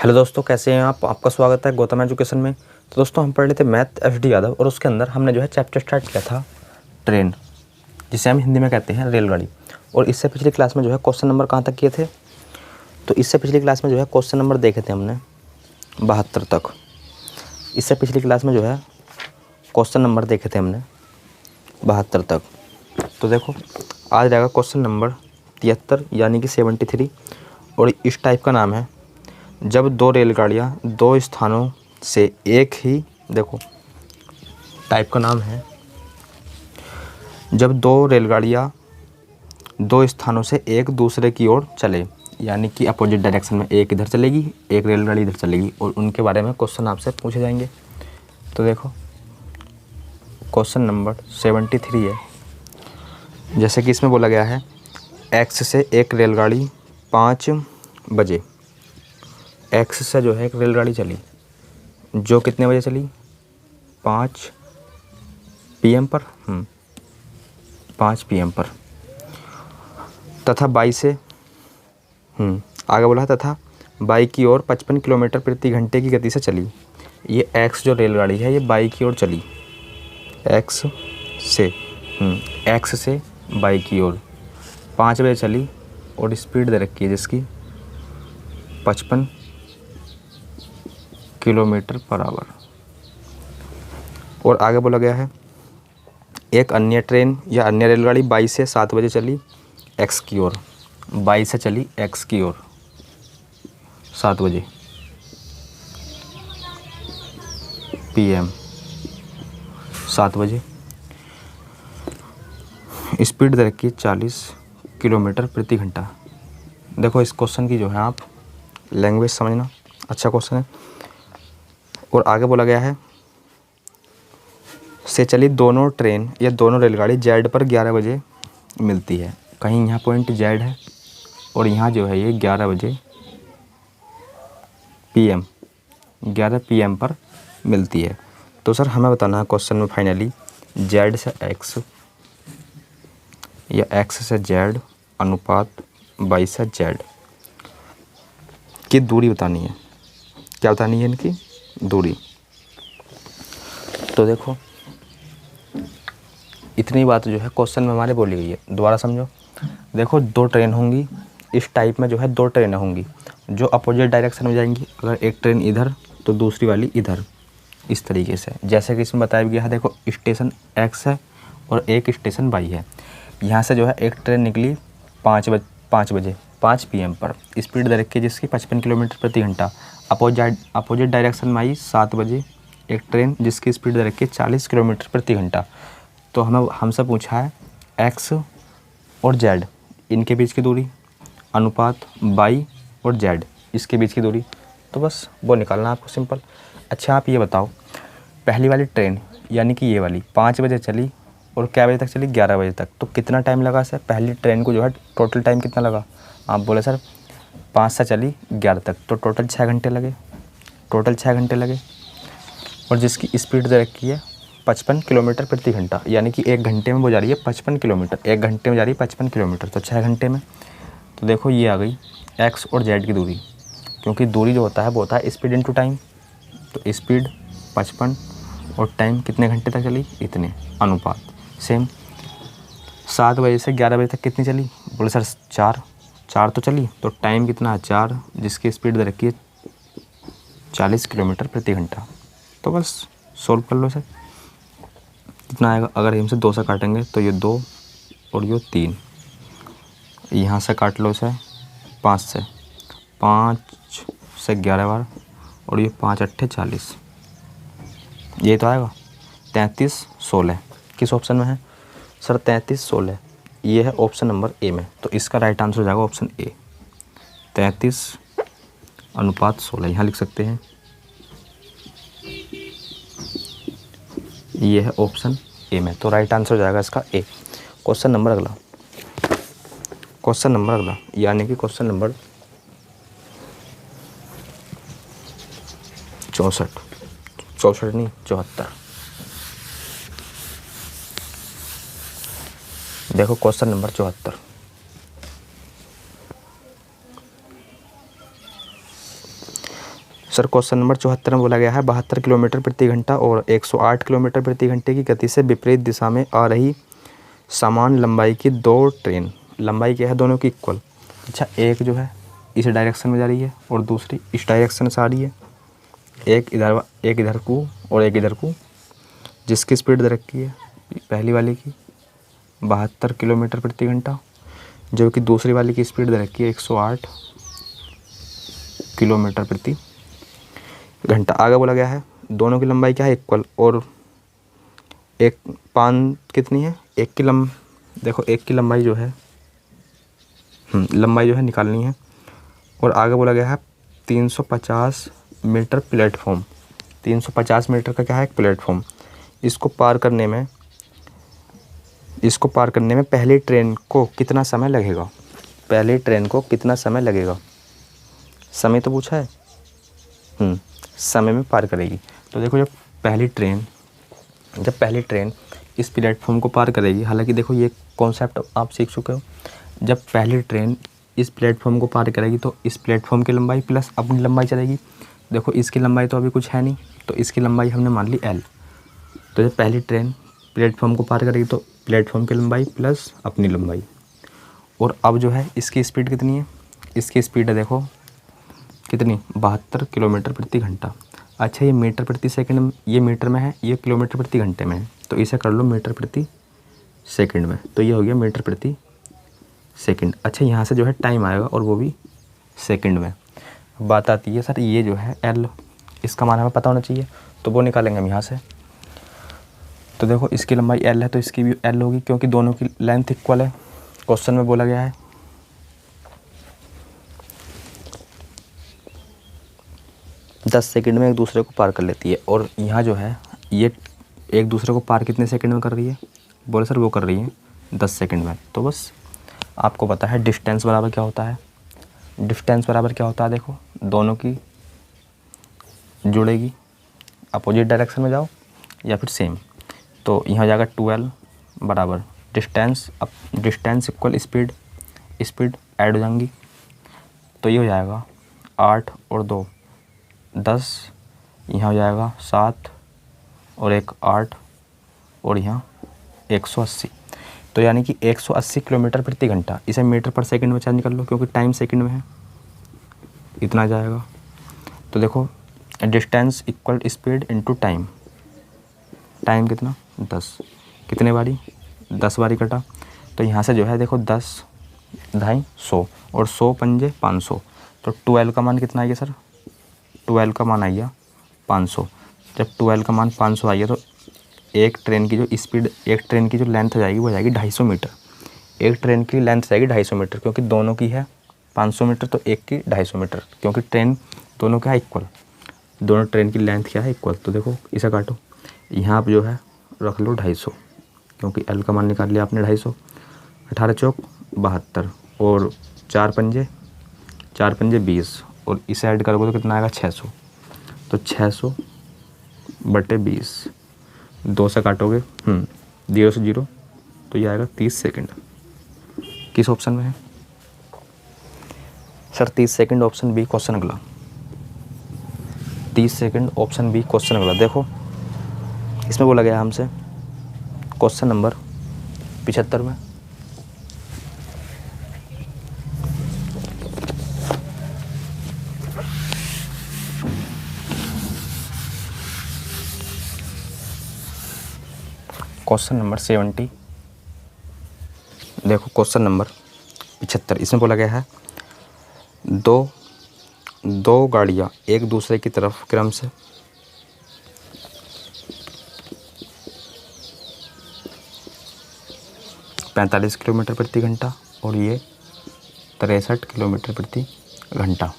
Hello दोस्तों, कैसे हैं आप? आपका स्वागत है गौतम एजुकेशन में। तो दोस्तों, हम पढ़ रहे थे मैथ एच.डी. यादव और उसके अंदर हमने जो है चैप्टर स्टार्ट किया था ट्रेन, जिसे हम हिंदी में कहते हैं रेलगाड़ी। और इससे पिछली क्लास में जो है क्वेश्चन नंबर कहाँ तक किए थे? तो इससे पिछली क्लास में जो है क्वेश्चन नंबर देखे थे हमने 72 तक। इससे पिछली क्लास में जो है क्वेश्चन नंबर देखे थे हमने 72 तक। तो देखो, आज रहेगा क्वेश्चन नंबर 73 यानी कि 73। और इस टाइप का नाम है, जब दो रेलगाड़ियां दो स्थानों से एक ही, देखो टाइप का नाम है, जब दो रेलगाड़ियां दो स्थानों से एक दूसरे की ओर चले, यानी कि अपोजिट डायरेक्शन में, एक इधर चलेगी एक रेलगाड़ी इधर चलेगी, और उनके बारे में क्वेश्चन आपसे पूछे जाएंगे। तो देखो, क्वेश्चन नंबर 73 है। जैसे कि इसमें बोला गया है, एक्स से एक रेलगाड़ी 5 बजे, एक्स से जो है एक रेलगाड़ी चली जो कितने बजे चली? 5 PM पर 5 PM पर। तथा बाई से आगे बोला, तथा बाई की ओर 55 किलोमीटर प्रति घंटे की गति से चली। ये एक्स जो रेलगाड़ी है ये बाई की ओर चली, एक्स से बाई की ओर 5 बजे चली और स्पीड दे रखी है जिसकी 55 किलोमीटर पर आवर। और आगे बोला गया है, एक अन्य ट्रेन या अन्य रेलगाड़ी बाई से 7 बजे चली एक्स की ओर, बाई से चली एक्स की ओर 7 बजे PM, 7 बजे। स्पीड दे रखी है 40 किलोमीटर प्रति घंटा। देखो, इस क्वेश्चन की जो है आप लैंग्वेज समझना, अच्छा क्वेश्चन है। और आगे बोला गया है, से चली दोनों ट्रेन या दोनों रेलगाड़ी जेड पर 11 बजे मिलती है। कहीं यहाँ पॉइंट जेड है और यहाँ जो है ये 11 बजे PM, 11 PM पर मिलती है। तो सर हमें बताना है क्वेश्चन में फाइनली, जेड से एक्स या एक्स से जेड अनुपात बाई से जेड की दूरी बतानी है। क्या बतानी है? इनकी दूरी। तो देखो, इतनी बात जो है क्वेश्चन में हमारे बोली गई है, दोबारा समझो। देखो, दो ट्रेन होंगी, इस टाइप में जो है दो ट्रेनें होंगी जो अपोजिट डायरेक्शन में जाएंगी। अगर एक ट्रेन इधर तो दूसरी वाली इधर, इस तरीके से। जैसे कि इसमें बताया गया है, देखो स्टेशन X है और एक स्टेशन Y है। यहाँ से जो है एक ट्रेन निकली 5 बजे 5 PM पर, स्पीड दे रखी है जिसकी 55 किलोमीटर प्रति घंटा। अपोजिट डायरेक्शन में आई 7 बजे एक ट्रेन जिसकी स्पीड दे रखी है 40 किलोमीटर प्रति घंटा। तो हमसे पूछा है एक्स और जेड, इनके बीच की दूरी, अनुपात बाई और जेड इसके बीच की दूरी। तो बस वो निकालना आपको, सिंपल। अच्छा, आप ये बताओ, पहली वाली ट्रेन यानी कि ये वाली 5 बजे चली और क्या बजे तक चली? 11 बजे तक। तो कितना टाइम लगा सर? पहली ट्रेन को जो है टोटल टाइम कितना लगा? आप बोले सर 5 से चली 11 तक, तो टोटल 6 घंटे लगे, टोटल 6 घंटे लगे। और जिसकी स्पीड दे रखी है 55 किलोमीटर प्रति घंटा, यानी कि 1 घंटे में वो जा रही है 55 किलोमीटर, 1 घंटे में जा रही है 55 किलोमीटर, तो 6 घंटे में। तो देखो, ये आ गई एक्स और जेड की दूरी, क्योंकि दूरी जो होता है वो होता है स्पीड इनटू टाइम। तो स्पीड 55 और टाइम कितने घंटे तक चली? इतने, अनुपात सेम। 7 बजे से 11 बजे तक कितनी चली? बोले सर 4 तो चली, तो टाइम कितना है? 4, जिसकी स्पीड दे रखी है 40 किलोमीटर प्रति घंटा। तो बस सोल्व कर लो सर, कितना आएगा? अगर हम से 2 से काटेंगे तो ये 2 और ये 3, यहाँ से काट लो इसे 5 से, 5 से 11 बार, और ये 5 अट्ठे 40, ये तो आएगा 33 16। किस ऑप्शन में है सर? 33 16, ये है ऑप्शन नंबर ए में। तो इसका राइट आंसर हो जाएगा ऑप्शन ए, 33:16। यहाँ लिख सकते हैं, ये है ऑप्शन ए में। तो राइट आंसर हो जाएगा इसका ए। क्वेश्चन नंबर अगला, यानी कि क्वेश्चन नंबर 64 नहीं 74। देखो question number 74, sir question number 74 में बोला गया है 72 किलोमीटर प्रति घंटा और 108 किलोमीटर प्रति घंटे की गति से विपरीत दिशा में आ रही समान लंबाई की दो ट्रेन, लंबाई क्या है दोनों की इक्वल। अच्छा, एक जो है इस डायरेक्शन में जा रही है और दूसरी इस डायरेक्शन से आ रही है, एक इधर को और एक इधर को, जिसकी स्पीड दे रखी है पहली वाली की 72 किलोमीटर प्रति घंटा, जो कि दूसरी वाली की स्पीड दे रखी है 108 किलोमीटर प्रति घंटा। आगे बोला गया है दोनों की लंबाई क्या है इक्वल, और एक पान कितनी है, देखो एक की लंबाई जो है निकालनी है। और आगे बोला गया है 350 मीटर प्लेटफॉर्म, 350 मीटर का क्या है एक प्लेटफॉर्म। इसको पार करने में पहली ट्रेन को कितना समय लगेगा, पहली ट्रेन को कितना समय लगेगा, समय तो पूछा है, समय में पार करेगी। तो देखो जब पहली ट्रेन इस प्लेटफॉर्म को पार करेगी, हालांकि देखो ये कॉन्सेप्ट आप सीख चुके हो, जब पहली ट्रेन इस प्लेटफॉर्म को पार करेगी तो इस प्लेटफॉर्म की लंबाई प्लस अपनी लंबाई चलेगी। देखो इसकी लंबाई तो अभी कुछ है नहीं, तो इसकी लंबाई हमने मान ली L। तो जब पहली ट्रेन प्लेटफॉर्म को पार करेगी तो प्लेटफॉर्म की लंबाई प्लस अपनी लंबाई। और अब जो है इसकी स्पीड कितनी है, इसकी स्पीड है देखो कितनी 72 किलोमीटर प्रति घंटा। अच्छा, ये मीटर प्रति सेकंड, ये मीटर में है, ये किलोमीटर प्रति घंटे में है, तो इसे कर लो मीटर प्रति सेकंड में, तो ये हो गया मीटर प्रति सेकंड। अच्छा, यहाँ से जो है टाइम आएगा और वो भी सेकंड में। बात आती है सर ये जो है L, इसका मान हमें पता होना चाहिए, तो वो निकालेंगे हम यहाँ से। तो देखो इसकी लंबाई L है तो इसकी भी L होगी, क्योंकि दोनों की लेंथ इक्वल है। क्वेश्चन में बोला गया है 10 सेकंड में एक दूसरे को पार कर लेती है, और यहाँ जो है ये एक दूसरे को पार कितने सेकंड में कर रही है, बोले सर वो कर रही है 10 सेकंड में। तो बस आपको पता है डिस्टेंस बराबर क्या होता है, डिस्टेंस बराबर क्या होता है, देखो दोनों की जुड़ेगी, अपोजिट डायरेक्शन में जाओ या फिर सेम, तो यहाँ हो जाएगा 12 बराबर डिस्टेंस, अब डिस्टेंस इक्वल स्पीड ऐड हो जाएंगी, तो ये हो जाएगा 8 और 2 10, यहाँ हो जाएगा 7 और 1 8 और यहाँ 180। तो यानी कि 180 किलोमीटर प्रति घंटा, इसे मीटर पर सेकंड में चेंज कर लो क्योंकि टाइम सेकंड में है, इतना जाएगा। तो देखो distance equal speed into time, time कितना 10, कितने बारी 10 बारी कटा, तो यहाँ से जो है देखो 10 250 और 100 पंजे 500, तो 12 का मान कितना आएगा सर, 12 का मान आइए 500। जब 12 का मान 500 आइए तो एक ट्रेन की जो स्पीड, एक ट्रेन की जो लेंथ हो जाएगी वो जाएगी 250 मीटर, एक ट्रेन की लेंथ जाएगी 250 मीटर, क्योंकि दोनों की है 500 मीटर तो एक की 250 मीटर, क्योंकि ट्रेन दोनों क्या है इक्वल, दोनों ट्रेन की लेंथ क्या है इक्वल। तो देखो इसे काटो, यहाँ पर जो है रख लो 250, क्योंकि L का मान निकाल लिया आपने 250, 18 चौक 72 और 4 पंजे 20, और इसे ऐड करोगे तो कितना आएगा 600, तो 600 बटे 20, 2 से काटोगे 0 से 0, तो ये आएगा 30 सेकंड। किस ऑप्शन में है sir, 30 second option B question अगला, 30 सेकंड ऑप्शन बी क्वेश्चन अगला। देखो इसमें बोला गया हमसे क्वेश्चन नंबर 75 में क्वेश्चन नंबर 70, देखो क्वेश्चन नंबर 75, इसमें बोला गया है दो गाड़ियाँ एक दूसरे की तरफ क्रम से 45 किलोमीटर प्रति घंटा और ये 63 किलोमीटर प्रति घंटा।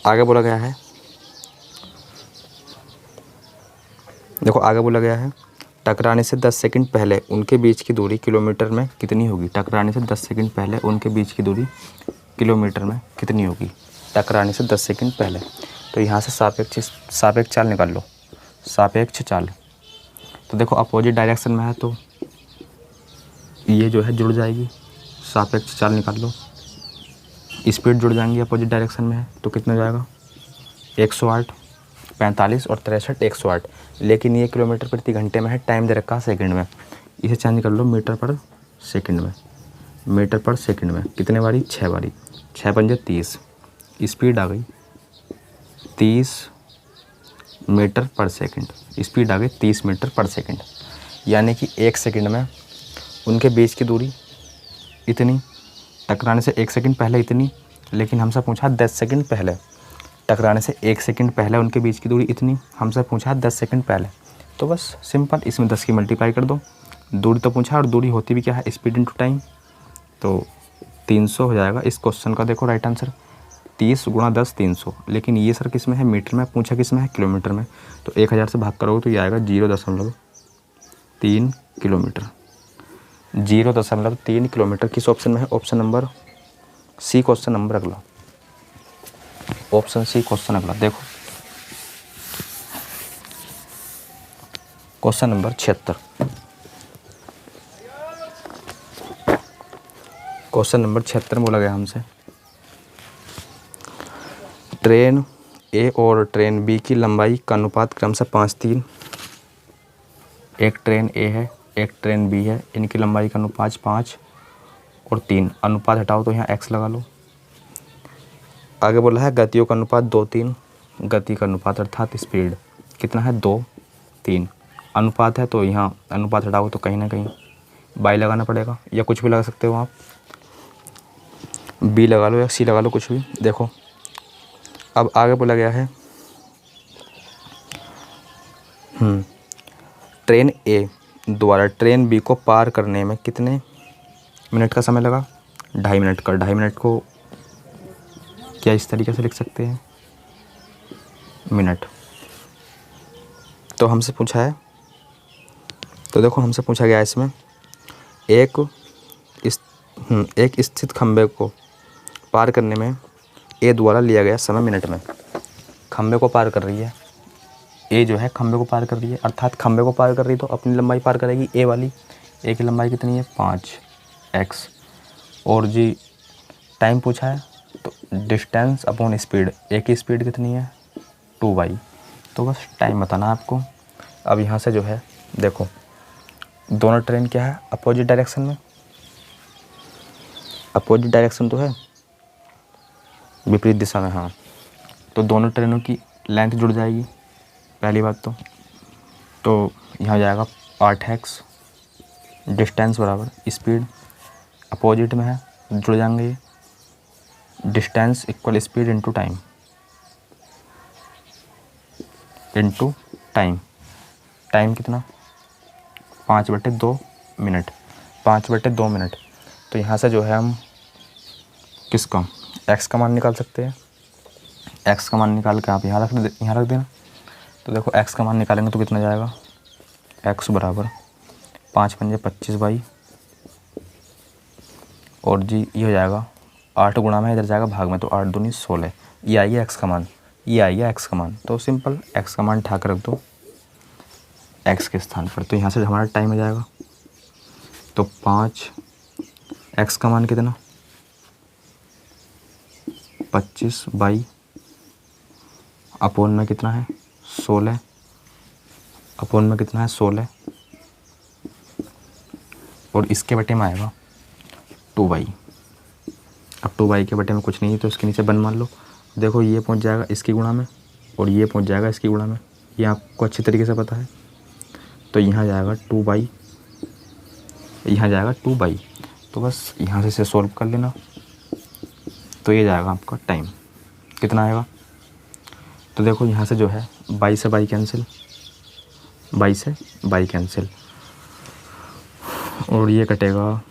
आगे बोला गया है, देखो आगे बोला गया है टकराने से 10 सेकंड पहले उनके बीच की दूरी किलोमीटर में कितनी होगी, टकराने से 10 सेकंड पहले उनके बीच की दूरी किलोमीटर में कितनी होगी, टकराने से 10 सेकंड पहले। तो यहाँ से सापेक्ष चाल निकाल लो, सापेक्ष चाल। तो देखो अपोजिट डायरेक्शन में है तो ये जो है जुड़ जाएगी, सापेक्ष चाल निकाल लो, स्पीड जुड़ जाएंगी, अपोजिट डायरेक्शन में है तो कितना हो जाएगा 108, 45 और 63 108, लेकिन ये किलोमीटर प्रति घंटे में है, टाइम दे रखा है सेकंड में। इसे चेंज कर लो मीटर पर सेकंड में। मीटर पर सेकंड में कितने बारी? 6 बारी। 6 पंजे 30, स्पीड आ गई 30 मीटर पर सेकंड। स्पीड आ गई 30 मीटर पर सेकंड, यानी कि 1 सेकंड में उनके बीच की दूरी इतनी, टकराने से 1 सेकंड पहले इतनी, लेकिन हमसे पूछा 10 सेकंड पहले। टकराने से 1 सेकंड पहले उनके बीच की दूरी इतनी, हमसे पूछा 10 सेकंड पहले। तो बस सिंपल, इसमें 10 की मल्टीप्लाई कर दो। दूरी तो पूछा और दूरी होती भी क्या है? Speed into time. तो 300 हो जाएगा इस क्वेश्चन का। देखो राइट आंसर 30 गुणा 10 300, लेकिन ये सर किस में है? मीटर में। पूछा किस में है? किलोमीटर में। तो 1000 से भाग करोगे तो ये आएगा 0.3 किलोमीटर। 0.3 किलोमीटर किस ऑप्शन में है? Option number C, question number अगला, ऑप्शन सी क्वेश्चन अगला। देखो क्वेश्चन नंबर 76। क्वेश्चन नंबर 76 में बोला गया हमसे, ट्रेन ए और ट्रेन बी की लंबाई का अनुपात क्रमशः 5:3। एक ट्रेन ए है, एक ट्रेन बी है, इनकी लंबाई का अनुपात 5 और 3। अनुपात हटाओ तो यहाँ x लगा लो। आगे बोला है गतियों का अनुपात 2:3। गति का अनुपात अर्थात स्पीड कितना है? 2:3। अनुपात है तो यहाँ अनुपात हटाओ तो कहीं ना कहीं बाई लगाना पड़ेगा, या कुछ भी लगा सकते हो आप, बी लगा लो या सी लगा लो, कुछ भी। देखो अब आगे बोला गया है ट्रेन ए द्वारा ट्रेन बी को पार करने में कितने मिनट का समय लगा? 2.5 मिनट का। 2.5 मिनट को क्या इस तरीके से लिख सकते हैं? मिनट। तो हमसे पूछा है, तो देखो हमसे पूछा गया इसमें एक स्थित खंबे को पार करने में ए द्वारा लिया गया समय मिनट में। खंबे को पार कर रही है ए, जो है खंबे को पार कर रही है, अर्थात खंबे को पार कर रही है तो अपनी लंबाई पार करेगी ए वाली। ए की लंबाई कितनी है? 5x। और जी टाइम पूछा है तो डिस्टेंस अपॉन स्पीड, ए की स्पीड कितनी है? 2y। तो बस टाइम बताना है आपको। अब यहाँ से जो है देखो दोनों ट्रेन क्या है? अपोजिट डायरेक्शन में। अपोजिट डायरेक्शन तो है, विपरीत दिशा में। हाँ, तो दोनों ट्रेनों की लेंथ जुड़ जाएगी पहली बात तो यहाँ जाएगा 8x, डिस्टेंस बराबर स्पीड, अपोजिट में है जुड़ जाएंगे ये। Distance equal speed into time, time कितना? 5/2 मिनट। 5/2 मिनट। तो यहाँ से जो है हम किसका x का मान निकाल सकते हैं। x का मान निकाल के आप यहाँ रख देना। तो देखो x का मान निकालेंगे तो कितना जाएगा? x बराबर 5 पंजे 25 बाई, और जी ये हो जाएगा 8 गुणा में इधर जाएगा भाग में, तो 8 दूनी 16। ये आ गया x का मान, ये आ गया x का मान। तो सिंपल x का मान उठा कर रख दो x के स्थान पर। तो यहाँ से हमारा टाइम हो जाएगा तो 5, x का मान कितना? 25 बाई अपोन में कितना है? 16। अपोन में कितना है? 16। और इसके बटे में आएगा 2y। अब 2y के बटे में कुछ नहीं है तो इसके नीचे 1 मान लो। देखो ये पहुंच जाएगा इसकी गुणा में और ये पहुंच जाएगा इसकी गुणा में, ये आपको अच्छी तरीके से पता है। तो यहाँ जाएगा 2y, यहाँ जाएगा 2y। तो बस यहाँ से इसे सॉल्व कर लेना। तो ये जाएगा आपका टाइम कितना आएगा? तो देखो यहाँ से जो है बाई से बाई कैंसिल, बाई से बाई कैंसिल, और ये कटेगा,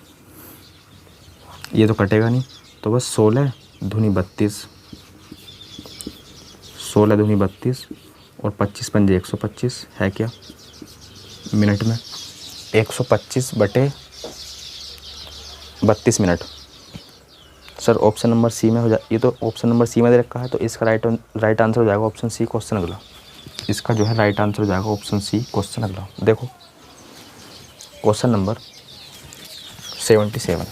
ये तो कटेगा नहीं। तो बस 16 दूनी 32, 16 दूनी 32 और 25 पंजे 125 है क्या मिनट में? 125/32 minute. Sir option number C में हो जाए, ये तो ऑप्शन नंबर सी में दे रखा है, तो इसका राइट आंसर हो जाएगा ऑप्शन सी क्वेश्चन अगला। इसका जो है राइट आंसर हो जाएगा ऑप्शन सी क्वेश्चन अगला। देखो क्वेश्चन नंबर 77।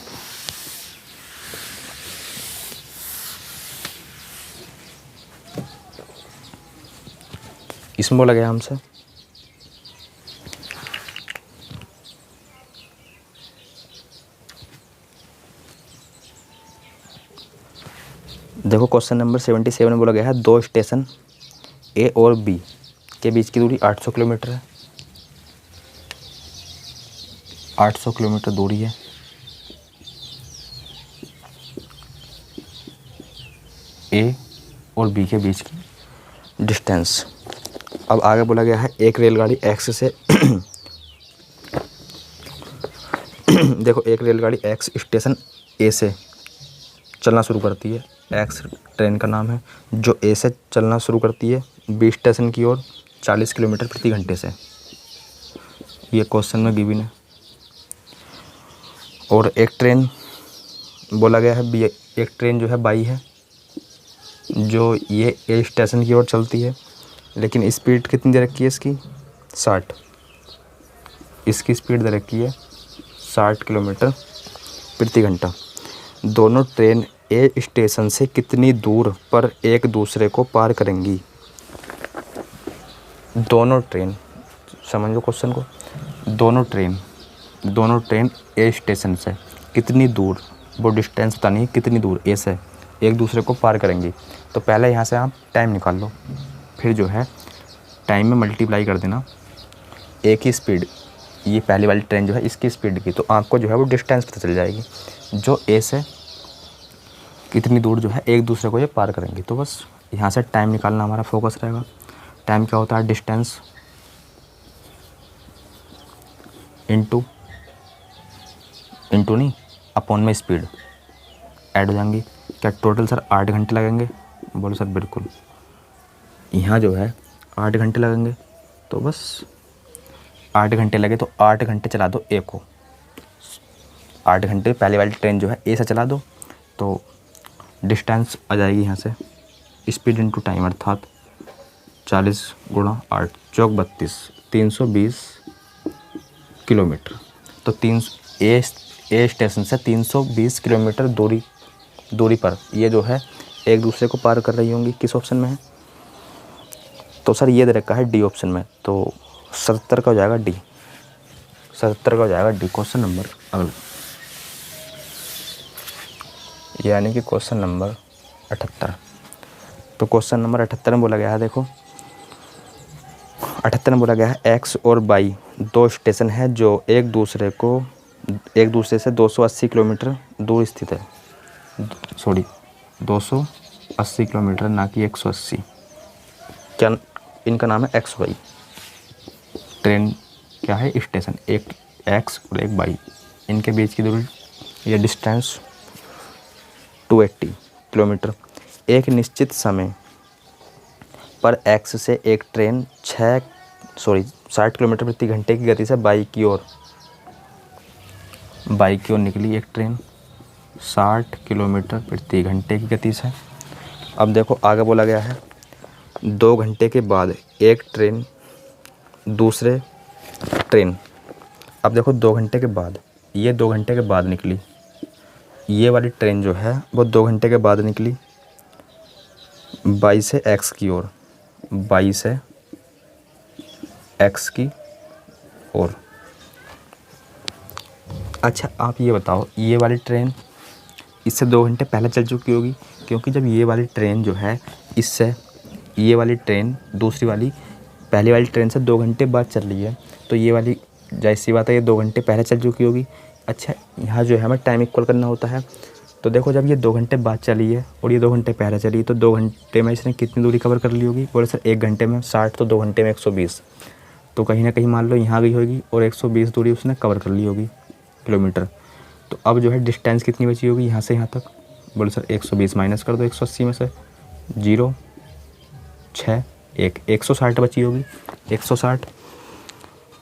इसमें बोला गया हमसे देखो क्वेश्चन नंबर 77 में बोला गया है दो स्टेशन ए और बी के बीच की दूरी 800 किलोमीटर है। 800 किलोमीटर दूरी है। ए और बी के बीच की डिस्टेंस। अब आगे बोला गया है एक रेलगाड़ी एक्स से देखो एक रेलगाड़ी एक्स स्टेशन ए से चलना शुरू करती है। एक्स ट्रेन का नाम है जो ए से चलना शुरू करती है बी स्टेशन की ओर 40 किलोमीटर प्रति घंटे से। ये क्वेश्चन में गिवन है। और एक ट्रेन बोला गया है बी, एक ट्रेन जो है बाई है जो ये ए स्टेशन की ओर चलती है, लेकिन स्पीड कितनी दे रखी है इसकी 60। इसकी स्पीड दे रखी है 60 किलोमीटर प्रति घंटा। दोनों ट्रेन ए स्टेशन से कितनी दूर पर एक दूसरे को पार करेंगी। दोनों ट्रेन, समझो क्वेश्चन को, दोनों ट्रेन ए स्टेशन से कितनी दूर, वो डिस्टेंस पता नहीं कितनी दूर ए से एक दूसरे को पार करेंगी। तो पहले यहाँ से आप टाइम निकाल लो, फिर जो है टाइम में मल्टीप्लाई कर देना एक ही स्पीड, ये पहली वाली ट्रेन जो है इसकी स्पीड की, तो आपको जो है वो डिस्टेंस पता चल जाएगी जो ए से कितनी दूर जो है एक दूसरे को ये पार करेंगी। तो बस यहाँ से टाइम निकालना हमारा फोकस रहेगा। टाइम क्या होता है, डिस्टेंस इंटू नहीं अपॉन में स्पीड ऐड हो जाएंगी। क्या टोटल सर 8 घंटे लगेंगे? बोलो सर बिल्कुल। यहाँ जो है 8 घंटे लगेंगे, तो बस 8 घंटे लगे तो 8 घंटे चला दो ए को। 8 घंटे पहले वाली ट्रेन जो है ए से चला दो, तो डिस्टेंस आ जाएगी यहाँ से स्पीड इंटू टाइम, अर्थात 40 गुणा 8 चौक 32, 320 किलोमीटर। तो ए स्टेशन से 320 किलोमीटर दूरी पर ये जो है एक दूसरे को पार कर रही होंगी। किस ऑप्शन में है? तो सर ये दे रखा है डी ऑप्शन में, तो 77 का हो जाएगा डी। 77 का हो जाएगा डी क्वेश्चन नंबर अगला, यानी कि क्वेश्चन नंबर 78। तो क्वेश्चन नंबर 78 में बोला गया है, देखो 78 में बोला गया है एक्स और वाई दो स्टेशन है जो एक दूसरे से 280 किलोमीटर दूर स्थित है। सॉरी 280 किलोमीटर, ना कि 180। क्या इनका नाम है एक्स वाई। ट्रेन क्या है, स्टेशन, एक एक्स और एक वाई, इनके बीच की दूरी ये डिस्टेंस 280 किलोमीटर। एक निश्चित समय पर एक्स से एक ट्रेन 60 किलोमीटर प्रति घंटे की गति से बाई की ओर निकली। एक ट्रेन 60 किलोमीटर प्रति घंटे की गति से। अब देखो आगे बोला गया है 2 घंटे के बाद एक ट्रेन दूसरे ट्रेन। अब देखो 2 घंटे के बाद, ये 2 घंटे के बाद निकली, ये वाली ट्रेन जो है वो 2 घंटे के बाद निकली बाई से एक्स की ओर, बाई से एक्स की ओर। अच्छा आप ये बताओ, ये वाली ट्रेन इससे 2 घंटे पहले चल चुकी होगी, क्योंकि जब ये वाली ट्रेन जो है इससे, ये वाली ट्रेन दूसरी वाली पहली वाली ट्रेन से 2 घंटे बाद चल रही है, तो ये वाली जैसी बात है ये 2 घंटे पहले चल चुकी होगी। अच्छा यहाँ जो है हमें टाइम इक्वल करना होता है, तो देखो जब ये 2 घंटे बाद चली है और ये 2 घंटे पहले चली, तो 2 घंटे में इसने कितनी दूरी कवर कर ली होगी? बोले सर 1 घंटे में 60, तो 2 घंटे में 120, तो कहीं ना कहीं मान लो यहाँ गई होगी और 120 दूरी उसने कवर कर ली होगी किलोमीटर। तो अब जो है डिस्टेंस कितनी बची होगी यहाँ से यहाँ तक? बोले सर 120 माइनस कर दो 180 में से, 0 6 1 160 बची होगी, 160।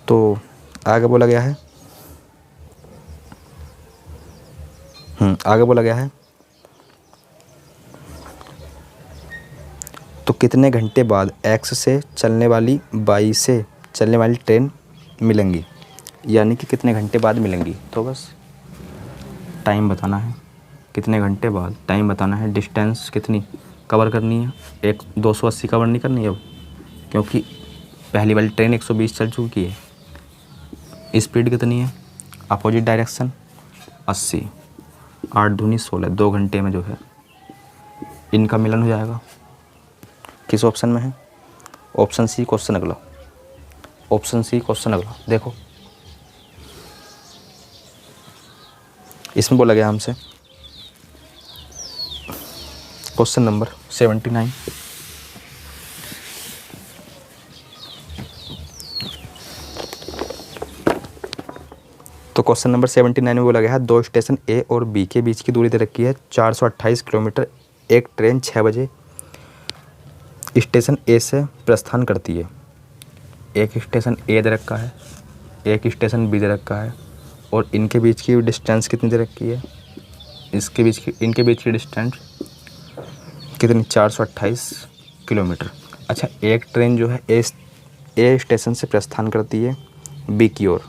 तो आगे बोला गया है आगे बोला गया है तो कितने घंटे बाद एक्स से चलने वाली वाई से चलने वाली ट्रेन मिलेंगी, यानी कि कितने घंटे बाद मिलेंगी। तो बस टाइम बताना है, कितने घंटे बाद टाइम बताना है, डिस्टेंस कितनी कवर करनी है, 280 कवर नहीं करनी है अब, क्योंकि पहली वाली ट्रेन 120 चल चुकी है, स्पीड कितनी है, अपोजिट डायरेक्शन 80, 8 दूनी 16, 2 घंटे में जो है इनका मिलन हो जाएगा। किस ऑप्शन में है? ऑप्शन सी क्वेश्चन अगला, ऑप्शन सी क्वेश्चन अगला देखो, इसमें बोला गया हमसे क्वेश्चन नंबर 79, तो क्वेश्चन नंबर 79 में बोला गया है 2 स्टेशन ए और बी के बीच की दूरी दे रखी है 428 किलोमीटर। एक ट्रेन 6 बजे स्टेशन ए से प्रस्थान करती है। एक स्टेशन ए दे रखा है, एक स्टेशन बी दे रखा है, और इनके बीच की डिस्टेंस कितनी दे रखी है, इनके बीच की डिस्टेंस कितनी, 428 किलोमीटर। अच्छा, एक ट्रेन जो है ए स्टेशन से प्रस्थान करती है बी की ओर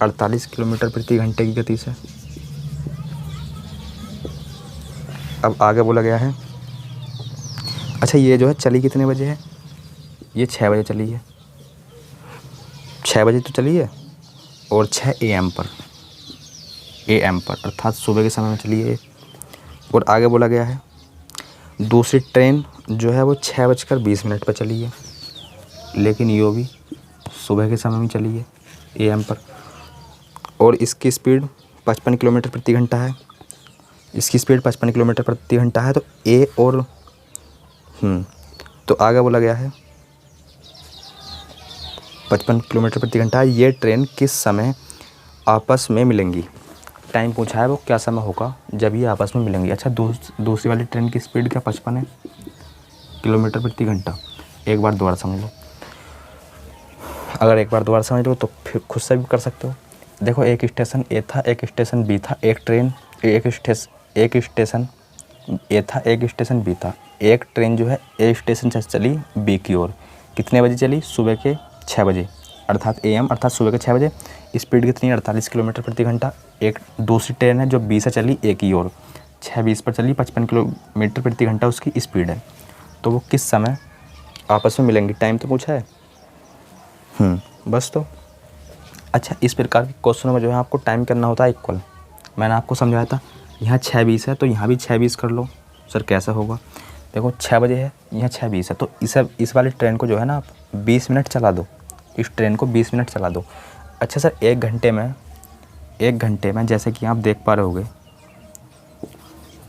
48 किलोमीटर प्रति घंटे की गति से। अब आगे बोला गया है, अच्छा ये जो है चली कितने बजे है, ये 6 बजे चली है, 6 बजे तो चली है, और 6 AM पर अर्थात सुबह के समय में चली है। और आगे बोला गया है दूसरी ट्रेन जो है वो 6:20 पर चली है, लेकिन ये भी सुबह के समय में चली है AM पर, और इसकी स्पीड 55 किलोमीटर प्रति घंटा है, इसकी स्पीड 55 किलोमीटर प्रति घंटा है। तो ए और तो आगे बोला गया है 55 किलोमीटर प्रति घंटा, ये ट्रेन किस समय आपस में मिलेंगी। टाइम पूछा है वो क्या समय होगा जब ये आपस में मिलेंगी। अच्छा, दूसरी वाली ट्रेन की स्पीड क्या 55 किलोमीटर प्रति घंटा। एक बार दोबारा समझ लो, अगर एक बार दोबारा समझ लो तो फिर खुद से भी कर सकते हो। देखो, एक स्टेशन ए था, एक स्टेशन बी था, एक स्टेशन ए था, एक स्टेशन बी था। एक ट्रेन जो है ए स्टेशन से चली बी की ओर, कितने बजे चली, सुबह के 6 बजे अर्थात AM अर्थात सुबह के 6 बजे। स्पीड कितनी है, 48 किलोमीटर प्रति घंटा। एक दूसरी ट्रेन है जो बी से चली ए की ओर, 6:20 पर चली, 55 किलोमीटर प्रति घंटा उसकी स्पीड है। तो वो किस समय आपस में मिलेंगी, टाइम तो पूछा है। बस तो अच्छा, इस प्रकार के क्वेश्चनों में जो है आपको टाइम करना होता है इक्वल। मैंने आपको समझाया था, यहाँ 6:20 है तो यहाँ भी 6:20 कर लो। सर कैसा होगा, देखो 6 बजे है, यहाँ 6:20 है, तो इस वाली ट्रेन को जो है ना आप 20 मिनट चला दो, इस ट्रेन को 20 मिनट चला दो। अच्छा सर, एक घंटे में जैसे कि आप देख पा रहे होगे,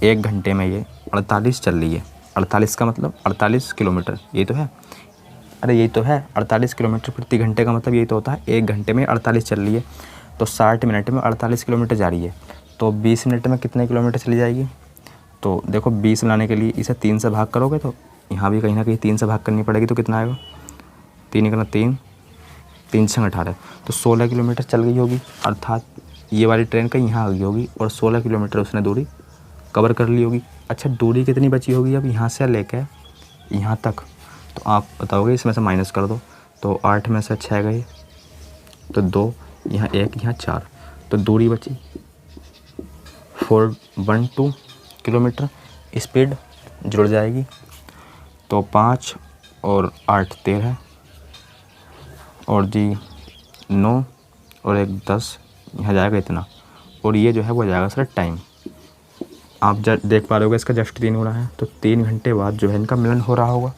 1 घंटे में ये 48 चल रही है। 48 का मतलब 48 किलोमीटर, ये तो है, अरे यही तो है 48 किलोमीटर प्रति घंटे का मतलब यही तो होता है। 1 घंटे में 48 चल रही है, तो 60 मिनट में 48 किलोमीटर जा रही है, तो 20 मिनट में कितने किलोमीटर चली जाएगी। तो देखो 20 लाने के लिए इसे 3 से भाग करोगे तो यहाँ भी कहीं ना कहीं 3 से भाग करनी पड़ेगी, तो कितना आएगा, 3 6 18, तो 16 किलोमीटर चल गई होगी। अर्थात ये वाली ट्रेन कहीं यहाँ आ गई होगी और 16 किलोमीटर उसने दूरी कवर कर ली होगी। अच्छा, दूरी कितनी बची होगी अब यहाँ से लेकर यहाँ तक, तो आप बताओगे, इसमें से माइनस कर दो, तो 8 में से 6 गए, तो 2, यहाँ 1, यहाँ 4, तो दूरी बची 412 किलोमीटर। स्पीड जुड़ जाएगी, तो 5 और 8 13, और जी 9 और 1 10, यहाँ जाएगा इतना, और ये जो है वो जाएगा सर टाइम। आप देख पा रहे होगे इसका जस्ट 3 गुना है, तो 3 घंटे बाद जो है इनका मिलन हो रहा होगा,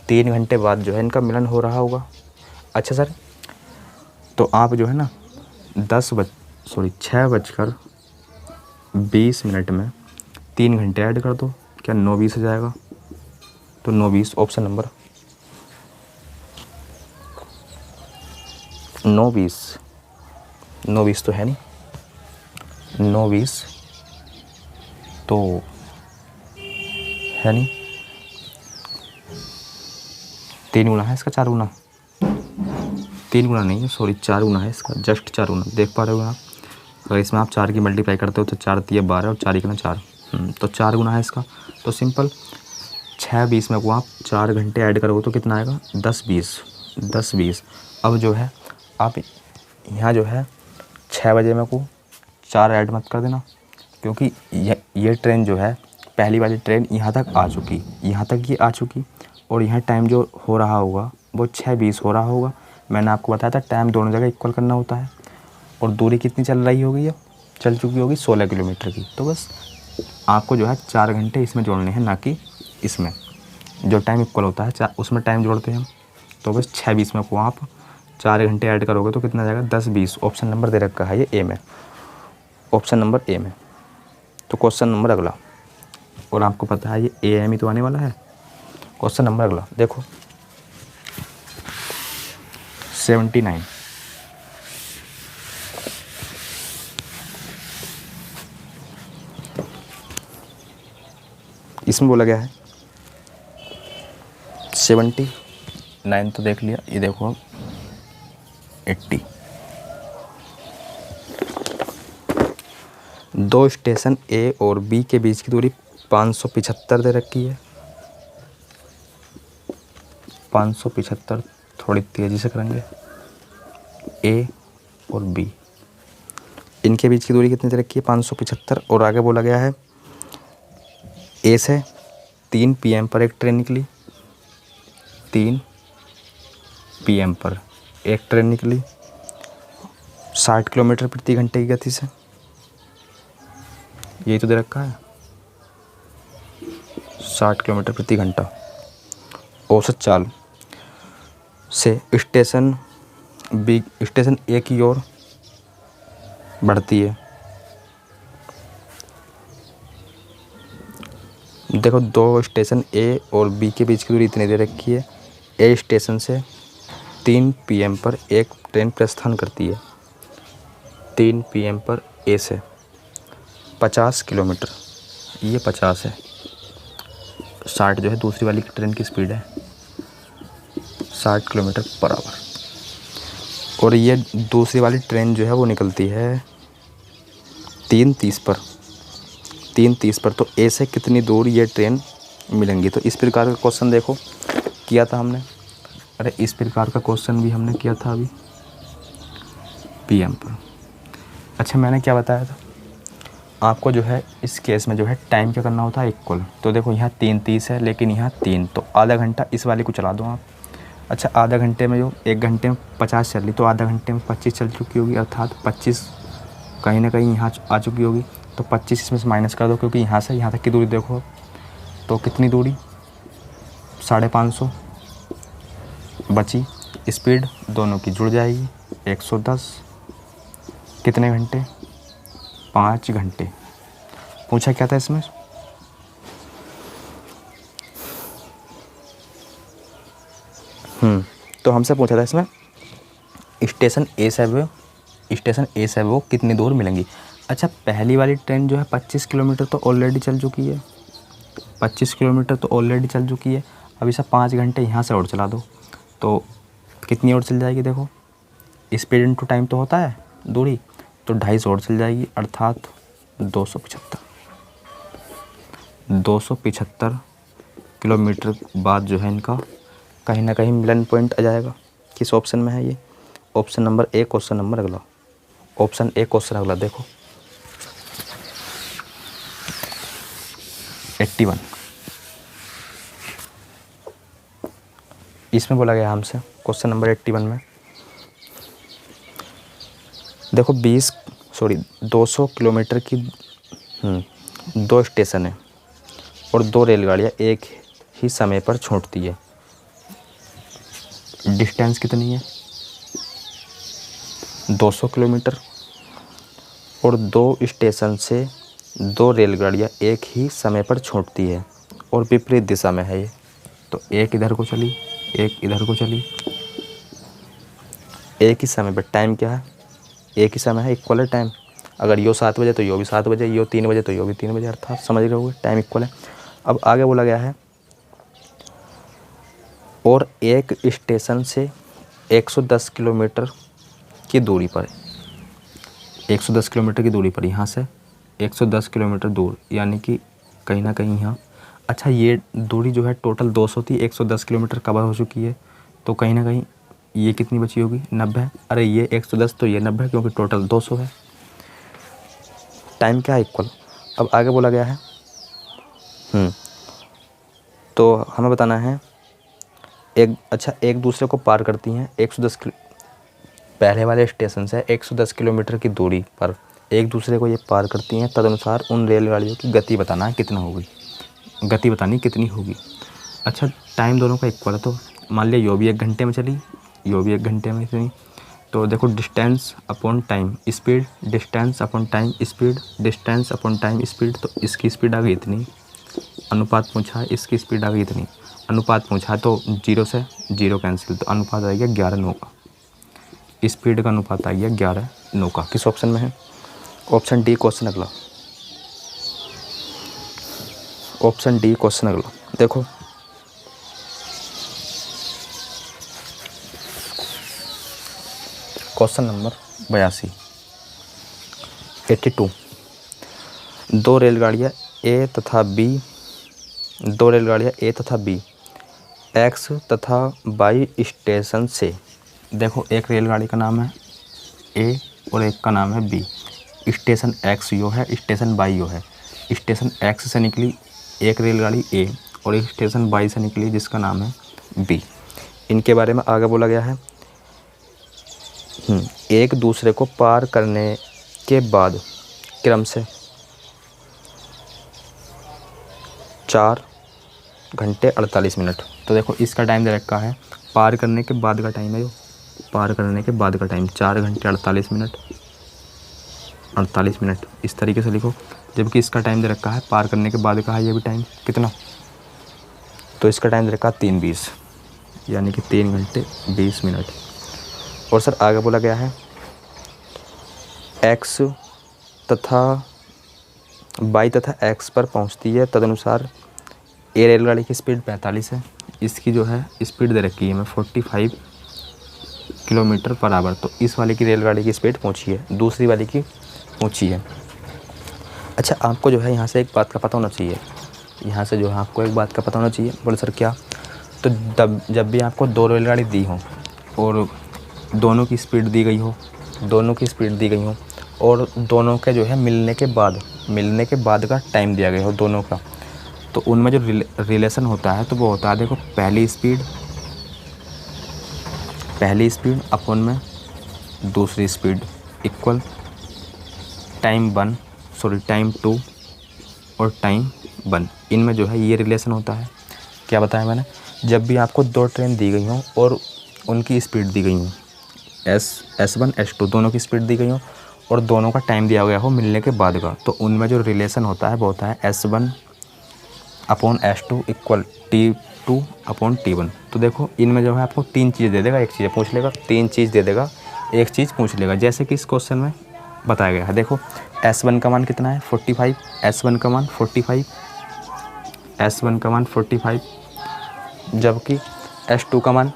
3 घंटे बाद जो है इनका मिलन हो रहा होगा। अच्छा सर, तो आप जो है ना 6:20 में 3 घंटे ऐड कर दो, क्या 9:20 हो जाएगा, तो 9:20 ऑप्शन नंबर 9:20 तो है नहीं, 9:20 तो है नहीं, 3 गुना है इसका, 4 गुना, 3 गुना नहीं है, सॉरी 4 गुना है इसका, जस्ट 4 गुना। देख पा रहे हो आप, अगर इसमें आप 4 की मल्टीप्लाई करते हो तो 4 3 12 और 4 1 4, तो 4 गुना है इसका। तो सिंपल 6:20 में को आप 4 घंटे ऐड करोगे तो कितना आएगा, 10:20। अब जो है आप यहाँ जो है 6 बजे में को 4 ऐड मत कर देना, क्योंकि ये ट्रेन जो है पहली वाली ट्रेन यहाँ तक आ चुकी, और यहाँ टाइम जो हो रहा होगा वो 6:20 हो रहा होगा। मैंने आपको बताया था टाइम दोनों जगह इक्वल करना होता है। और दूरी कितनी चल रही होगी, अब चल चुकी होगी 16 किलोमीटर की। तो बस आपको जो है 4 घंटे इसमें जोड़ने हैं, ना कि इसमें। जो टाइम इक्वल होता है उसमें टाइम जोड़ते हैं हम। तो बस 6:20 में को आप 4 घंटे ऐड करोगे तो कितना जाएगा, 10:20। ऑप्शन नंबर दे रखा है ये ए में, ऑप्शन नंबर ए में। तो क्वेश्चन नंबर अगला, और आपको पता है ये ए एम ही तो आने वाला है। क्वेश्चन नंबर अगला देखो 79। इसमें बोला गया है 79 तो देख लिया, ये देखो 80। दो स्टेशन ए और बी के बीच की दूरी 575 दे रखी है। 575 थोड़ी तेज़ी से करेंगे। ए और बी, इनके बीच की दूरी कितनी दे रखी है, 575। और आगे बोला गया है ए से 3 PM पर एक ट्रेन निकली, 3 PM पर एक ट्रेन निकली 60 किलोमीटर प्रति घंटे की गति से। यही तो दे रखा है 60 किलोमीटर प्रति घंटा औसत चाल से स्टेशन ए की ओर बढ़ती है। देखो दो स्टेशन ए और बी के बीच की दूरी इतनी दे रखी है। ए स्टेशन से 3 PM पर एक ट्रेन प्रस्थान करती है। 3 PM पर ए से 50 किलोमीटर, ये 50 है, 60 जो है दूसरी वाली ट्रेन की स्पीड है, 60 किलोमीटर पर आवर। और ये दूसरी वाली ट्रेन जो है वो निकलती है 3:30 पर। 3:30 पर तो ए से कितनी दूर ये ट्रेन मिलेंगी। तो इस प्रकार का क्वेश्चन देखो किया था हमने। अरे इस प्रकार का क्वेश्चन भी हमने किया था अभी PM पर। अच्छा मैंने क्या बताया था आपको, जो है इस केस में जो है टाइम क्या करना होता है, इक्वल। तो देखो यहाँ 3:30 है लेकिन यहाँ 3, तो आधा घंटा इस वाले को चला दो आप। अच्छा आधा घंटे में जो 1 घंटे में 50 चल रही, तो आधा घंटे में 25 चल चुकी होगी, अर्थात 25 कहीं ना कहीं यहाँ आ चुकी होगी। तो 25 इसमें से माइनस कर दो, क्योंकि यहाँ से यहाँ तक की दूरी देखो। तो कितनी दूरी 550 बची। स्पीड दोनों की जुड़ जाएगी 110। कितने घंटे, 5 घंटे। पूछा क्या था इसमें, तो हमसे पूछा था इसमें स्टेशन ए से वो कितनी दूर मिलेंगी। अच्छा पहली वाली ट्रेन जो है 25 किलोमीटर तो ऑलरेडी चल चुकी है, 25 किलोमीटर तो ऑलरेडी चल चुकी है। अब इसे 5 घंटे यहाँ से और चला दो तो कितनी और चल जाएगी। देखो स्पीड इनटू टाइम तो होता है दूरी, तो 250 और चल जाएगी, अर्थात 275 किलोमीटर बाद जो है इनका कहीं ना कहीं मिलन पॉइंट आ जाएगा। किस ऑप्शन में है ये, option number A. Question number अगला, ऑप्शन ए क्वेश्चन अगला देखो 81। इसमें बोला गया हमसे क्वेश्चन नंबर 81 में देखो 200 किलोमीटर की 2 स्टेशन है और 2 रेलगाड़ियाँ एक ही समय पर छूटती है। डिस्टेंस कितनी है 200 किलोमीटर, और 2 स्टेशन से 2 रेलगाड़ियाँ एक ही समय पर छूटती है और विपरीत दिशा में है ये। तो एक इधर को चली, एक इधर को चली, एक ही समय पर। टाइम क्या है, एक ही समय है, इक्वल है टाइम। अगर यो 7 बजे तो यो भी 7 बजे, यो 3 बजे तो यो भी 3 बजे, अर्थात समझ रहे होगे टाइम इक्वल है। अब आगे बोला गया है और एक स्टेशन से 110 किलोमीटर की दूरी पर, 110 किलोमीटर की दूरी पर, यहाँ से 110 किलोमीटर दूर, यानी कि कहीं ना कहीं यहाँ। अच्छा ये दूरी जो है टोटल 200 थी, 110 किलोमीटर कवर हो चुकी है, तो कहीं ना कहीं ये कितनी बची होगी, 90। अरे ये 110 तो ये 90, क्योंकि टोटल 200 है। टाइम क्या है, इक्वल। अब आगे बोला गया है तो हमें बताना है एक दूसरे को पार करती हैं 110 पहले वाले स्टेशन से 110 किलोमीटर की दूरी पर एक दूसरे को ये पार करती हैं, तदनुसार उन रेलगाड़ियों की गति बताना है कितना होगी, गति बतानी कितनी होगी। अच्छा, टाइम दोनों का इक्वल है, तो मान लिया यो भी 1 घंटे में चली, यो भी 1 घंटे में चली, तो देखो distance upon time speed, distance upon time speed, distance upon time speed, तो इसकी स्पीड आ गई इतनी, अनुपात पूछा है इसकी स्पीड आ गई इतनी, अनुपात पूछा है तो 0 से 0 कैंसिल, तो अनुपात आ गया 11:9 का, स्पीड का अनुपात आ गया 11:9 का। किस ऑप्शन में है? ऑप्शन डी क्वेश्चन अगला, ऑप्शन डी क्वेश्चन अगला देखो, क्वेश्चन नंबर 82, 82। दो रेलगाड़ियाँ ए तथा बी एक्स तथा वाई स्टेशन से, देखो एक रेलगाड़ी का नाम है ए और एक का नाम है बी, स्टेशन एक्स यो है, स्टेशन वाई यो है। स्टेशन एक्स से निकली एक रेलगाड़ी ए और एक स्टेशन वाई से निकली जिसका नाम है बी। इनके बारे में आगे बोला गया है, एक दूसरे को पार करने के बाद क्रम से 4 घंटे 48 मिनट। तो देखो इसका टाइम दे रखा है, पार करने के बाद का टाइम है, जो पार करने के बाद का टाइम 4 घंटे 48 मिनट, 48 मिनट इस तरीके से लिखो। जबकि इसका टाइम दे रखा है पार करने के बाद का है ये भी टाइम कितना, तो इसका टाइम दे रखा है 3:20, यानी कि 3 घंटे 20 मिनट। और सर आगे बोला गया है एक्स तथा वाई तथा एक्स पर पहुंचती है, तदनुसार ए रेलगाड़ी की स्पीड 45 है, इसकी जो है स्पीड दे रखी है मैं 45 किलोमीटर पर आवर, तो इस वाले की रेलगाड़ी की स्पीड पहुंची है, दूसरी वाली की पहुंची है। अच्छा, आपको जो है यहाँ से एक बात का पता होना चाहिए, यहाँ से जो है आपको एक बात का पता होना चाहिए। बोले सर क्या? तो जब भी आपको 2 रेलगाड़ी दी हो और दोनों की स्पीड दी गई हो, दोनों की स्पीड दी गई हो और दोनों के जो है मिलने के बाद का टाइम दिया गया हो दोनों का, तो उनमें जो रिलेशन होता है तो वो होता है, देखो पहली स्पीड अपन में दूसरी स्पीड इक्वल टाइम 2 और टाइम 1, इनमें जो है ये रिलेशन होता है। क्या बताया मैंने? जब भी आपको 2 ट्रेन दी गई हों और उनकी स्पीड दी गई हो, S1 S2 दोनों की स्पीड दी गई हो और दोनों का टाइम दिया गया हो मिलने के बाद का, तो उनमें जो रिलेशन होता है वो होता है S1 upon S2 equal T2 upon T1। तो देखो इनमें जो है आपको 3 चीज़ दे देगा, एक चीज़ पूछ लेगा, 3 चीज़ दे देगा, एक चीज़ पूछ लेगा, जैसे कि इस क्वेश्चन में बताया गया है। देखो S1 का मान कितना है 45, S1 का मान 45, S1 का मान 45, जबकि S2 का मान,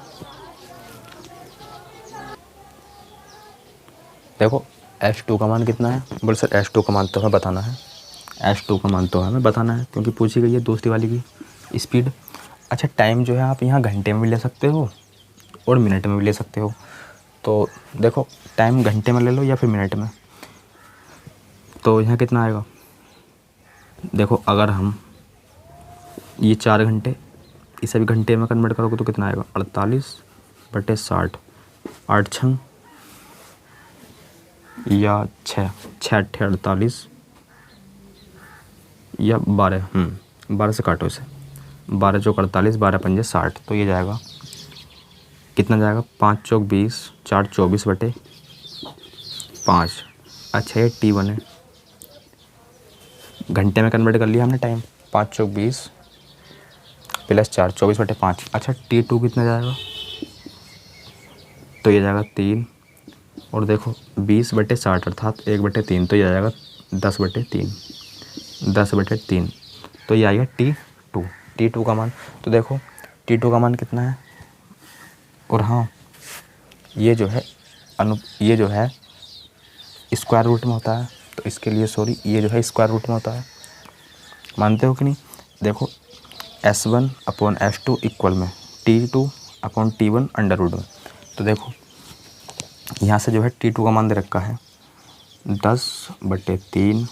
देखो S2 का मान कितना है? बोले सर S2 का मान तो हमें बताना है, S2 का मान तो हमें बताना है क्योंकि पूछी गई है दूसरी वाली की स्पीड। अच्छा, टाइम जो है आप यहाँ घंटे में भी ले सकते हो और मिनट में भी ले सकते हो, तो देखो टाइम घंटे में ले लो या फिर मिनट में, तो यहाँ कितना आएगा? देखो अगर हम ये 4 घंटे इसे भी घंटे में कन्वर्ट करोगे तो कितना आएगा? 48/60, 8 छंग या 6 48 या 12, 12 से काटो इसे, 12 चौक 48, 12 पंजे 60, तो ये जाएगा कितना जाएगा? 5 चौक 20, 4 24/5। अच्छा, ये T1 है, घंटे में कन्वर्ट कर लिया हमने टाइम, 5 चौक 20 प्लस 4 24/5। अच्छा, T2 कितना जाएगा? तो ये जाएगा 3, और देखो 20/60 अर्थात 1/3, तो ये आ जाएगा 10/3, तो ये आएगा T2 का मान। तो देखो T2 का मान कितना है, और हाँ ये जो है स्क्वायर रूट में होता है, तो इसके लिए सॉरी ये जो है स्क्वायर रूट में होता है, मानते हो कि नहीं? देखो S1 अपॉन S2 इक्वल में T2 upon T1 under root में, तो देखो यहाँ से जो है T2 का मान दे रखा है 10/3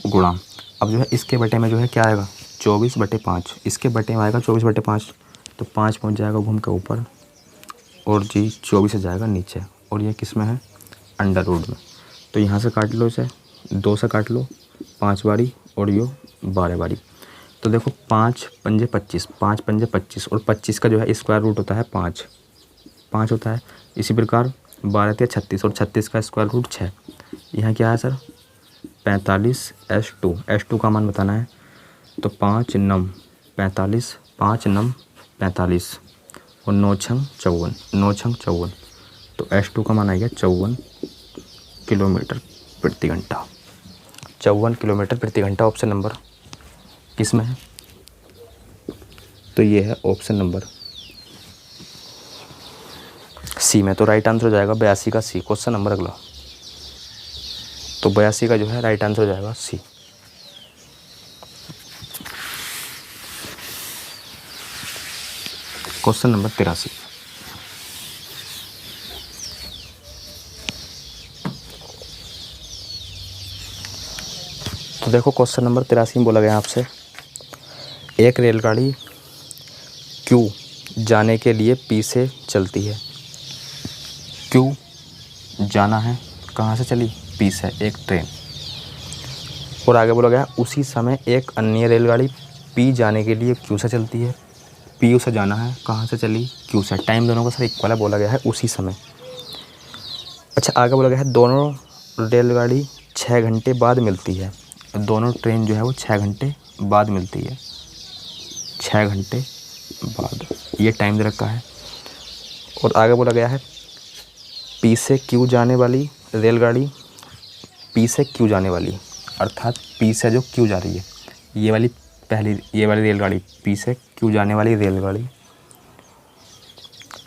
गुणा, अब जो है इसके बटे में जो है क्या आएगा? 24/5, इसके बटे में आएगा 24/5, तो 5 पहुंच जाएगा घूम के ऊपर, और जी 24 से जाएगा नीचे, और ये किस में है, अंडर रूट में। तो यहाँ से काट लो इसे, 2 से काट लो 5 बारी, और यो 12 बारी। तो देखो 5 पंजे 25, 5 पंजे 25, और 25 का जो है स्क्वायर रूट होता है 5 होता है। इसी प्रकार 12 या 36, और 36 का स्क्वायर रूट 6। यहाँ क्या है सर, 45 S2 का मान बताना है। तो 5 नम 45, 5 नम 45, और 9 छंग 54, तो S2 का मान आएगा 54 किलोमीटर प्रति घंटा। 54 किलोमीटर प्रति घंटा ऑप्शन नंबर किस में है, तो ये है ऑप्शन नंबर सी में। तो राइट आंसर हो जाएगा 82 का सी। क्वेश्चन नंबर अगला, तो 82 का जो है राइट आंसर हो जाएगा सी। क्वेश्चन नंबर 83, तो देखो क्वेश्चन नंबर 83 में बोला गया आपसे, एक रेलगाड़ी क्यू जाने के लिए पी से चलती है। क्यू जाना है, कहाँ से चली, पी से, एक ट्रेन। और आगे बोला गया उसी समय एक अन्य रेलगाड़ी पी जाने के लिए क्यू से चलती है। पी से जाना है, कहाँ से चली, क्यू से। टाइम दोनों का सर इक्वल है, बोला गया है उसी समय। अच्छा, आगे बोला गया है दोनों रेलगाड़ी 6 घंटे बाद मिलती है। दोनों ट्रेन जो है वो 6 घंटे बाद मिलती है, 6 घंटे बाद, ये टाइम दे रखा है। और आगे बोला गया है पी से क्यू जाने वाली रेलगाड़ी, पी से क्यू जाने वाली, अर्थात पी से जो क्यू जा रही है, ये वाली रेलगाड़ी, पी से क्यू जाने वाली रेलगाड़ी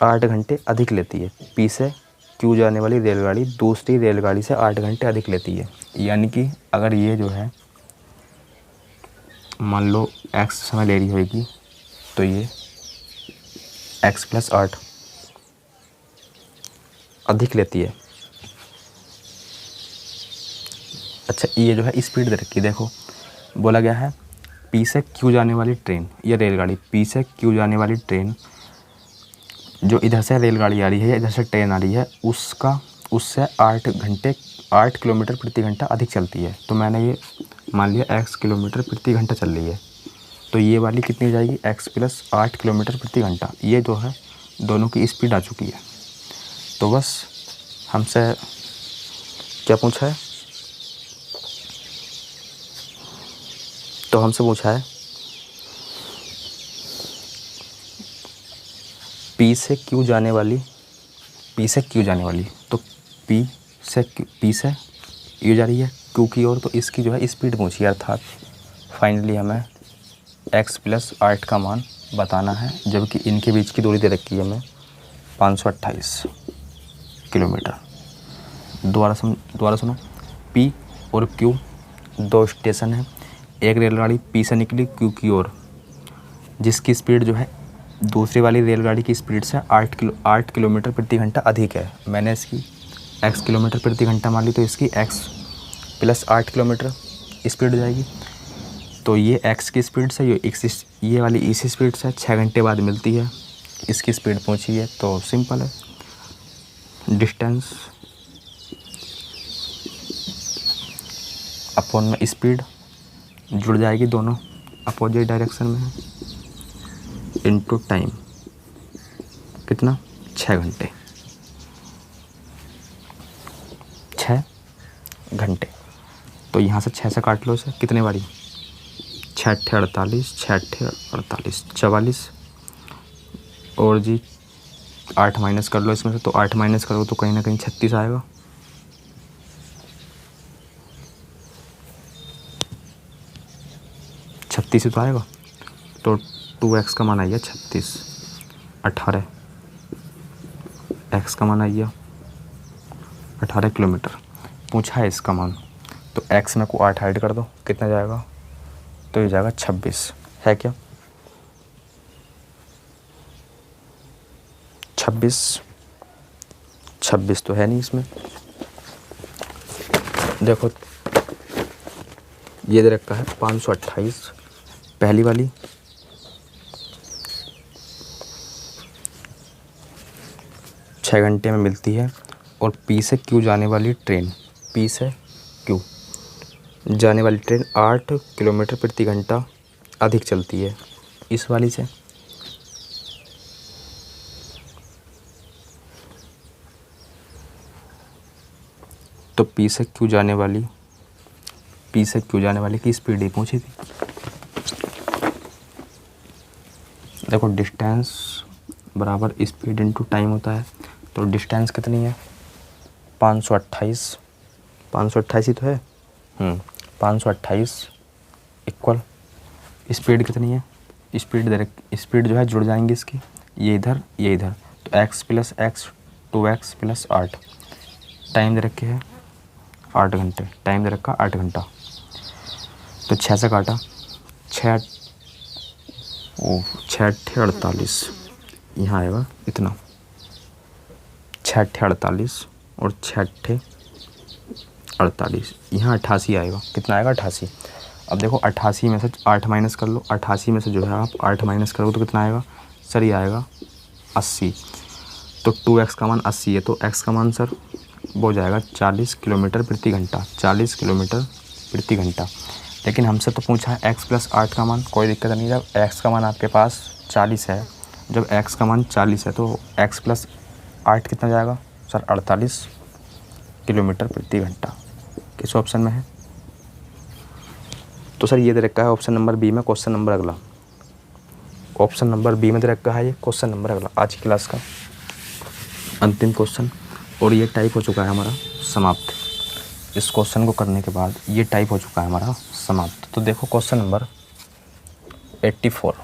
8 घंटे अधिक लेती है। पी से क्यू जाने वाली रेलगाड़ी दूसरी रेलगाड़ी से 8 घंटे अधिक लेती है। यानी कि अगर ये जो है मान लो x समय ले रही होगी, तो ये x + 8 अधिक लेती है। अच्छा, ये जो है स्पीड दे रखी है, देखो बोला गया है पी से क्यू जाने वाली ट्रेन, ये रेलगाड़ी पी से क्यू जाने वाली ट्रेन, जो इधर से रेलगाड़ी आ रही है या इधर से ट्रेन आ रही है, उससे 8 किलोमीटर प्रति घंटा अधिक चलती है। तो मैंने ये मान लिया x किलोमीटर प्रति घंटा चल रही है, तो ये वाली कितनी हो जाएगी, x + 8 किलोमीटर प्रति घंटा। ये जो है दोनों की स्पीड आ चुकी है। तो बस हमसे क्या पूछा है, तो हमसे पूछा है पी से क्यू जाने वाली, तो पी से यू जा रही है क्यू की ओर, तो इसकी जो है स्पीड पूछी है, अर्थात फाइनली हमें x + 8 का मान बताना है, जबकि इनके बीच की दूरी दे रखी है हमें 528 किलोमीटर। दोबारा सुनो, पी और क्यू 2 स्टेशन है। एक रेलगाड़ी पी से निकली क्यू की ओर, जिसकी स्पीड जो है दूसरी वाली रेलगाड़ी की स्पीड से 8 किलोमीटर प्रति घंटा अधिक है। मैंने इसकी x किलोमीटर प्रति घंटा मान ली, तो इसकी x + 8 किलोमीटर स्पीड हो जाएगी। तो ये x की स्पीड से ये वाली इसी स्पीड से 6 घंटे बाद मिलती है, इसकी स्पीड पहुंची है। तो सिंपल है, डिस्टेंस अपॉन में स्पीड जुड़ जाएगी, दोनों अपोजिट डायरेक्शन में है, इनटू टाइम, कितना 6 घंटे, 6 घंटे। तो यहाँ से 6 से काट लो इसे, कितने बारी, 6 × 48, 6 × 48 44, और जी 8 माइनस कर लो इसमें से, तो 8 माइनस करो तो कहीं ना कहीं 36 आएगा। ही तो आएगा, तो 2x का मान आइए 36, 18 x का मान आइए 18 किलोमीटर पूछा है इसका मान। तो x में को 8 ऐड कर दो, कितना जाएगा, तो ये जाएगा 26, है क्या, 26 तो है नहीं इसमें। देखो ये दे रखा है 528 पहली वाली, 6 घंटे में मिलती है और P से Q जाने वाली ट्रेन, P से Q जाने वाली ट्रेन 8 किलोमीटर प्रति घंटा अधिक चलती है इस वाली से। तो P से Q जाने वाली की स्पीड ही पूछी थी। देखो डिस्टेंस बराबर स्पीड इनटू टाइम होता है, तो डिस्टेंस कितनी है 528 ही तो है 528 इक्वल स्पीड कितनी है, स्पीड जो है जुड़ जाएंगी इसकी, ये इधर तो x plus x 2x plus 8। Time दे रखे है 8 घंटे, टाइम दे रखा 8 घंटा। तो 6 से काटा 6 48 यहाँ आएगा इतना, 6 48 और 6 48 यहाँ 88 आएगा। कितना आएगा 88। अब देखो 88 में से 8 माइनस कर लो, 88 में से जो है आप 8 माइनस करोगे तो कितना आएगा सर, ये आएगा 80। तो 2x का मान 80 है, तो x का मान सर वो हो जाएगा 40 किलोमीटर प्रति घंटा, 40 किलोमीटर प्रति घंटा। लेकिन हमसे तो पूछा है x प्लस 8 का मान, कोई दिक्कत नहीं। जब x का मान आपके पास 40 है, जब x का मान 40 है तो x प्लस 8 कितना जाएगा सर 48 किलोमीटर प्रति घंटा। किस ऑप्शन में है? तो सर ये दे रखा है ऑप्शन नंबर बी में क्वेश्चन नंबर अगला। ऑप्शन नंबर बी में दे रखा है ये क्वेश्चन नंबर अगला, आज की क्लास का अंतिम क्वेश्चन। और ये टाइप हो चुका है हमारा समाप्त। इस क्वेश्चन को करने के बाद ये टाइप हो चुका है हमारा समाप्त। तो देखो क्वेश्चन नंबर 84।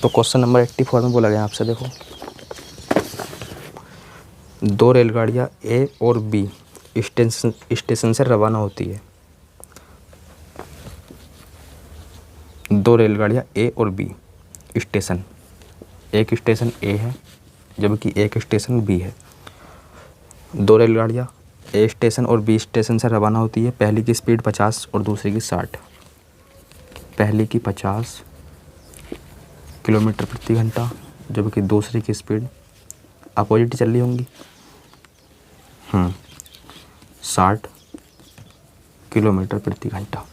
तो क्वेश्चन नंबर 84 में बोला गया आपसे, देखो 2 रेलगाड़ियाँ ए और बी स्टेशन से रवाना होती है। 2 रेलगाड़ियाँ ए और बी स्टेशन, एक स्टेशन ए है जबकि एक स्टेशन बी है। 2 रेलगाड़ियाँ ए स्टेशन और बी स्टेशन से रवाना होती है। पहली की स्पीड 50 और दूसरी की 60। पहली की 50 किलोमीटर प्रति घंटा जबकि दूसरी की स्पीड अपोजिट चल रही होंगी 60 किलोमीटर प्रति घंटा।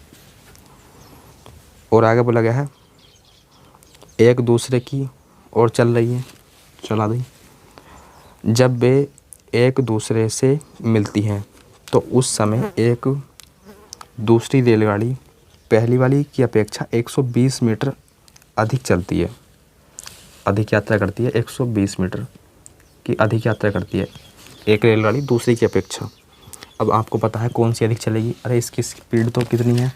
और आगे बोला गया है एक दूसरे की ओर चल रही है, चला दी। जब वे एक दूसरे से मिलती हैं तो उस समय एक दूसरी रेलगाड़ी पहली वाली की अपेक्षा 120 मीटर अधिक चलती है, अधिक यात्रा करती है। 120 मीटर की अधिक यात्रा करती है एक रेलगाड़ी दूसरी की अपेक्षा। अब आपको पता है कौन सी अधिक चलेगी। अरे इसकी स्पीड तो कितनी है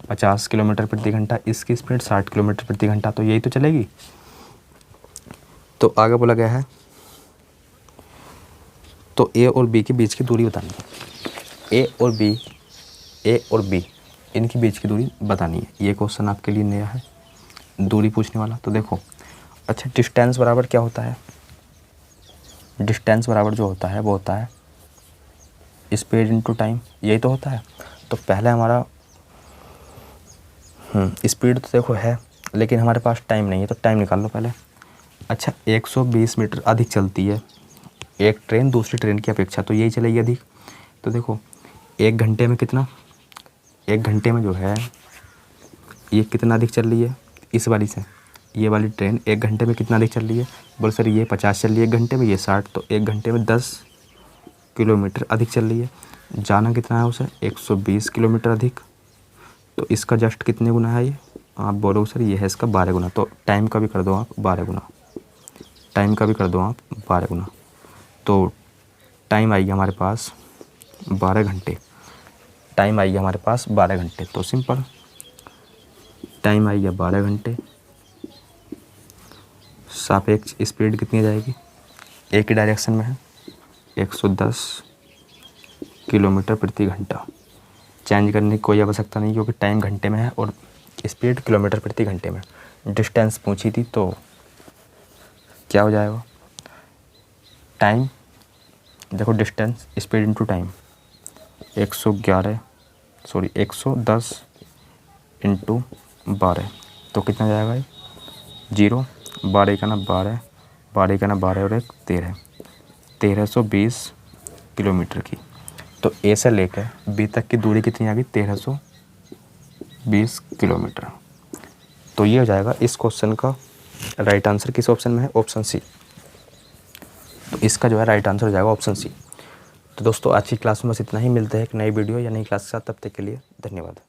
50 किलोमीटर प्रति घंटा, इसकी स्पीड 60 किलोमीटर प्रति घंटा, तो यही तो चलेगी। तो आगे बोला गया है तो ए और बी के बीच की दूरी बतानी है। ए और बी इनके बीच की दूरी बतानी है। ये क्वेश्चन आपके लिए नया है, दूरी पूछने वाला। तो देखो अच्छा, डिस्टेंस बराबर क्या होता है? डिस्टेंस बराबर जो होता है वो होता है स्पीड इनटू टाइम, यही तो होता है। तो पहले हमारा स्पीड तो देखो है लेकिन हमारे पास टाइम नहीं है, तो टाइम निकाल लो पहले। अच्छा 120 मीटर अधिक चलती है एक ट्रेन दूसरी ट्रेन की अपेक्षा, तो यही चलेगी अधिक। तो देखो 1 घंटे में कितना, 1 घंटे में जो है ये कितना अधिक चल रही है इस वाली से। ये वाली ट्रेन 1 घंटे में कितना अधिक चल रही है? बोले सर ये 50 चल रही है 1 घंटे में, ये 60, तो 1 घंटे में 10 किलोमीटर अधिक चल रही है। जाना कितना है उसे 120 किलोमीटर अधिक, तो इसका जस्ट कितने गुना है ये? आप बोलोगे सर ये है इसका 12 गुना। तो टाइम का भी कर दो आप 12 गुना, टाइम का भी कर दो आप 12 गुना। तो टाइम आएगी हमारे पास 12 घंटे, टाइम आएगी हमारे पास 12 घंटे। तो सिंपल टाइम आएगी 12 घंटे, सापेक्ष स्पीड कितनी आ जाएगी, एक ही डायरेक्शन में है 110 किलोमीटर प्रति घंटा। चेंज करने की कोई आवश्यकता नहीं क्योंकि टाइम घंटे में है और स्पीड किलोमीटर प्रति घंटे में। डिस्टेंस पूछी थी तो क्या हो जाएगा, टाइम देखो distance speed into time 110 into 12, तो कितना जाएगा ये 0, 12 का ना 12, 12 का ना 12 और 1 13, 1320 किलोमीटर की। तो ए से लेकर बी तक की दूरी कितनी आ गई? 1320 किलोमीटर। तो ये हो जाएगा इस क्वेश्चन का राइट आंसर। किस ऑप्शन में है? Option C. तो इसका जो है राइट आंसर हो जाएगा ऑप्शन सी। तो दोस्तों आज की क्लास में बस इतना ही। मिलते हैं एक नई वीडियो या नई क्लास के साथ। तब तक के लिए धन्यवाद।